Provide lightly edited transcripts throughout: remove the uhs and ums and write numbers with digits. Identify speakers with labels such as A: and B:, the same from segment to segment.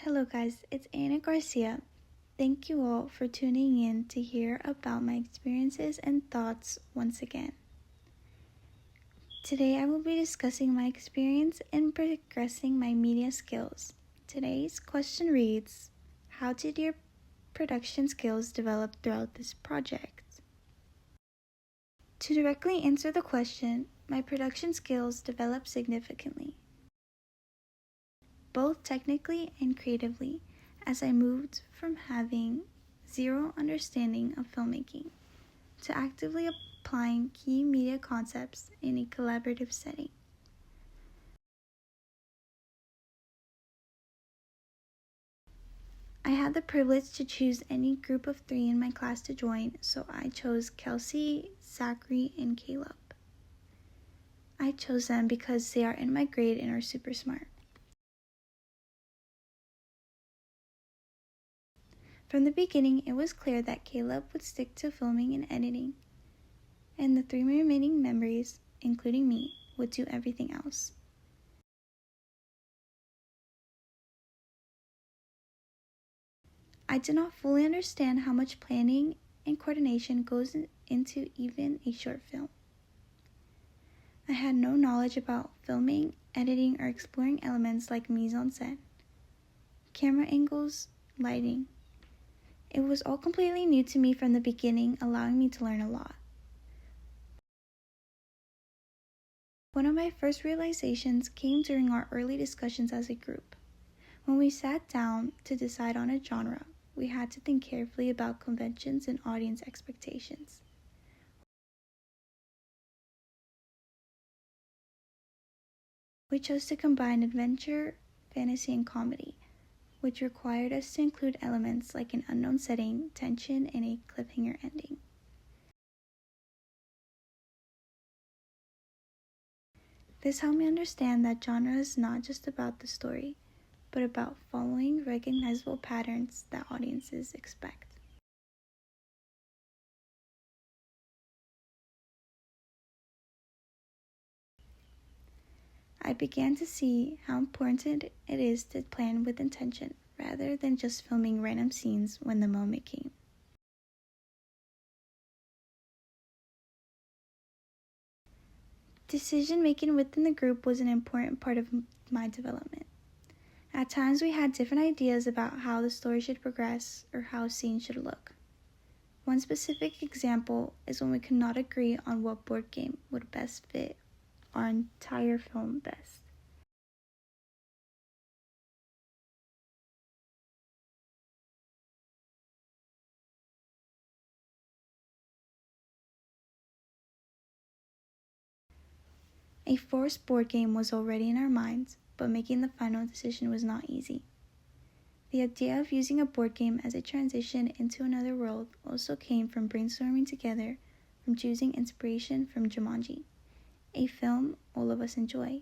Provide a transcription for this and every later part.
A: Hello, guys, it's Anna Garcia. Thank you all for tuning in to hear about my experiences and thoughts once again. Today, I will be discussing my experience in progressing my media skills. Today's question reads: how did your production skills develop throughout this project? To directly answer the question, my production skills developed significantly, both technically and creatively, as I moved from having zero understanding of filmmaking to actively applying key media concepts in a collaborative setting. I had the privilege to choose any group of 3 in my class to join, so I chose Kelsey, Zachary, and Caleb. I chose them because they are in my grade and are super smart. From the beginning, it was clear that Caleb would stick to filming and editing, and the 3 remaining members, including me, would do everything else. I did not fully understand how much planning and coordination goes into even a short film. I had no knowledge about filming, editing, or exploring elements like mise-en-scène, camera angles, lighting. It was all completely new to me from the beginning, allowing me to learn a lot. One of my first realizations came during our early discussions as a group. When we sat down to decide on a genre, we had to think carefully about conventions and audience expectations. We chose to combine adventure, fantasy, and comedy, which required us to include elements like an unknown setting, tension, and a cliffhanger ending. This helped me understand that genre is not just about the story, but about following recognizable patterns that audiences expect. I began to see how important it is to plan with intention rather than just filming random scenes when the moment came. Decision making within the group was an important part of my development. At times, we had different ideas about how the story should progress or how scenes should look. One specific example is when we could not agree on what board game would best fit our entire film best. A forced board game was already in our minds, but making the final decision was not easy. The idea of using a board game as a transition into another world also came from brainstorming together from choosing inspiration from Jumanji, a film all of us enjoy.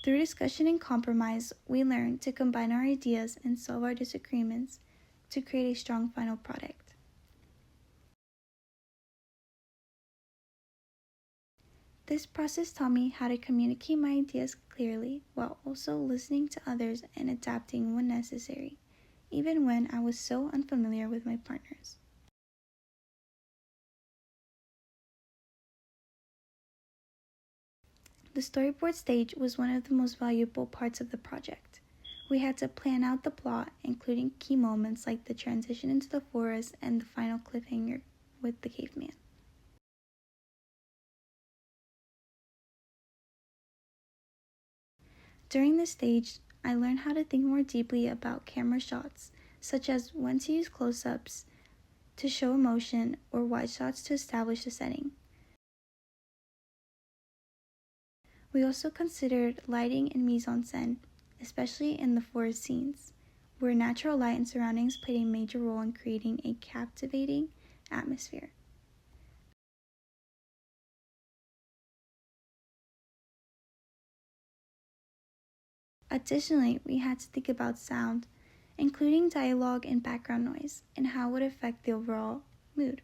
A: Through discussion and compromise, we learned to combine our ideas and solve our disagreements to create a strong final product. This process taught me how to communicate my ideas clearly while also listening to others and adapting when necessary, even when I was so unfamiliar with my partners. The storyboard stage was one of the most valuable parts of the project. We had to plan out the plot, including key moments like the transition into the forest and the final cliffhanger with the caveman. During this stage, I learned how to think more deeply about camera shots, such as when to use close-ups to show emotion or wide shots to establish the setting. We also considered lighting and mise-en-scène, especially in the forest scenes, where natural light and surroundings played a major role in creating a captivating atmosphere. Additionally, we had to think about sound, including dialogue and background noise, and how it would affect the overall mood.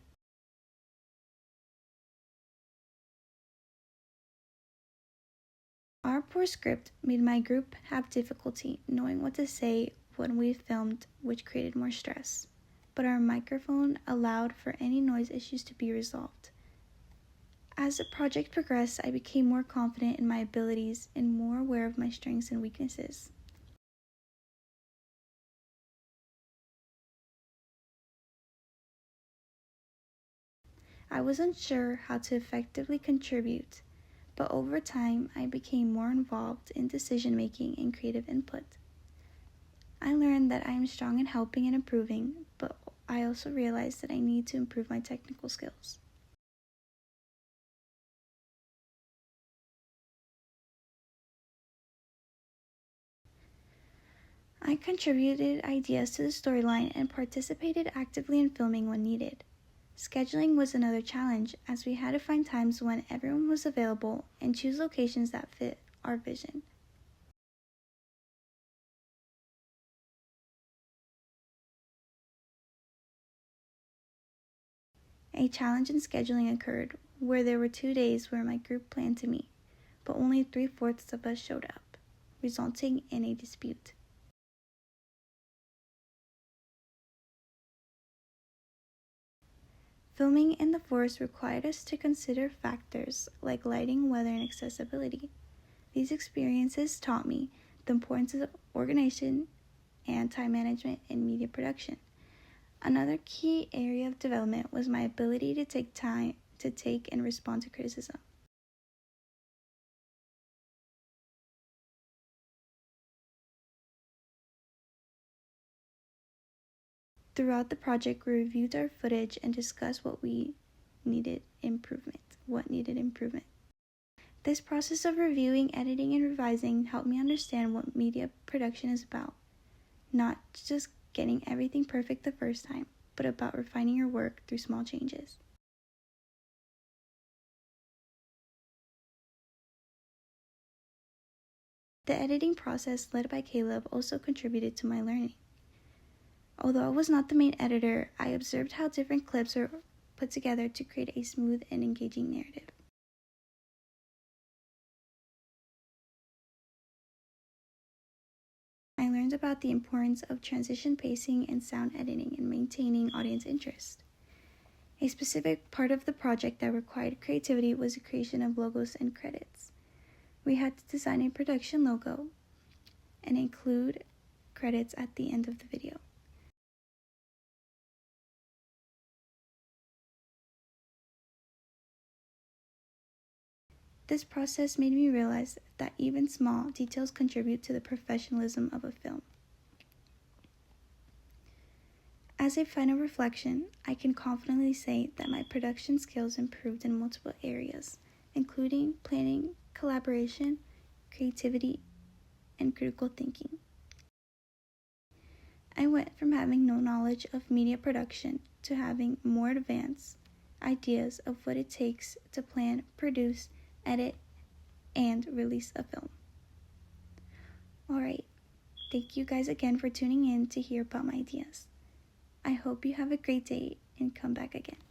A: poor script made my group have difficulty knowing what to say when we filmed, which created more stress. But our microphone allowed for any noise issues to be resolved. As the project progressed, I became more confident in my abilities and more aware of my strengths and weaknesses. I wasn't sure how to effectively contribute, but over time I became more involved in decision making and creative input. I learned that I am strong in helping and improving, but I also realized that I need to improve my technical skills. I contributed ideas to the storyline and participated actively in filming when needed. Scheduling was another challenge, as we had to find times when everyone was available and choose locations that fit our vision. A challenge in scheduling occurred where there were 2 days where my group planned to meet, but only 3/4 of us showed up, resulting in a dispute. Filming in the forest required us to consider factors like lighting, weather, and accessibility. These experiences taught me the importance of organization and time management in media production. Another key area of development was my ability to take time to take and respond to criticism. Throughout the project, we reviewed our footage and discussed what needed improvement. This process of reviewing, editing, and revising helped me understand what media production is about. Not just getting everything perfect the first time, but about refining your work through small changes. The editing process led by Caleb also contributed to my learning. Although I was not the main editor, I observed how different clips are put together to create a smooth and engaging narrative. I learned about the importance of transition pacing and sound editing in maintaining audience interest. A specific part of the project that required creativity was the creation of logos and credits. We had to design a production logo and include credits at the end of the video. This process made me realize that even small details contribute to the professionalism of a film. As a final reflection, I can confidently say that my production skills improved in multiple areas, including planning, collaboration, creativity, and critical thinking. I went from having no knowledge of media production to having more advanced ideas of what it takes to plan, produce, edit, and release a film. Alright, thank you guys again for tuning in to hear about my ideas. I hope you have a great day and come back again.